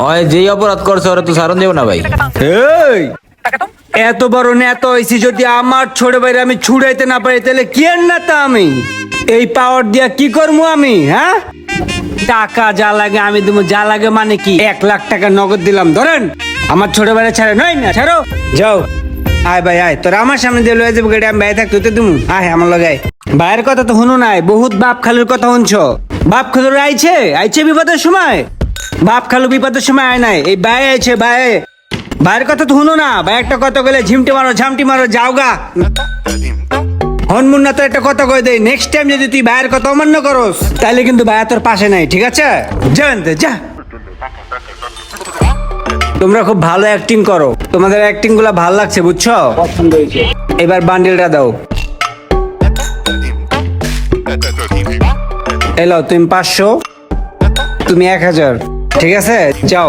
ওই যেই অপরাধ করছে ওরা তো সারণ দেব না ভাই। এই এত বড় নেতা হয়েছি, যদি আমার ছোট ভাইরে আমি ছুড়াইতে না পারি তাহলে কি এর নেতা আমি? এই পাওয়ার দিয়া কি করবো আমি? হ্যাঁ, টাকা যা লাগে আমি দেবো, যা লাগে মানে কি 1 লাখ টাকা নগদ দিলাম, ধরেন। আমার ছোট ভাইরা ছাড়ে নয় না, ছাড়ো, যাও। আয় ভাই আয়, তোর আমার সামনে দিয়ে লয়ে যাবো গাড়ি, আমি ভাই থাকতে তো তুমি আয় আমার লগে আয়। ভাইয়ের কথা তো শুনো নাই, বহুত বাপ খালুর কথা শুনছো। বাপ খালুর আইছে আইছে বিপদের সময়, বাপ খালু বিপদের সময় আয় নাই, এই ভাই আইছে ভাই। ভাইয়ের কথা তো শুনো না, ভাই একটা কথা কইলে ঝিমটি মারো ঝামটি মারো, যাও গা। হনমুন না তো একটা কথা কই দেই, নেক্সট টাইম যদি তুই ভাইয়ের কথা অমান্য করস তাহলে কিন্তু ভাইয়া তোর পাশে নাই, ঠিক আছে? জানতে যা। তোমরা খুব ভালো অ্যাক্টিং করো, তোমাদের অ্যাক্টিং গুলা ভালো লাগছে, বুঝছো? এবার বান্ডিলটা দাও। এলো তুমি 500, তুমি 1000, ঠিক আছে? যাও।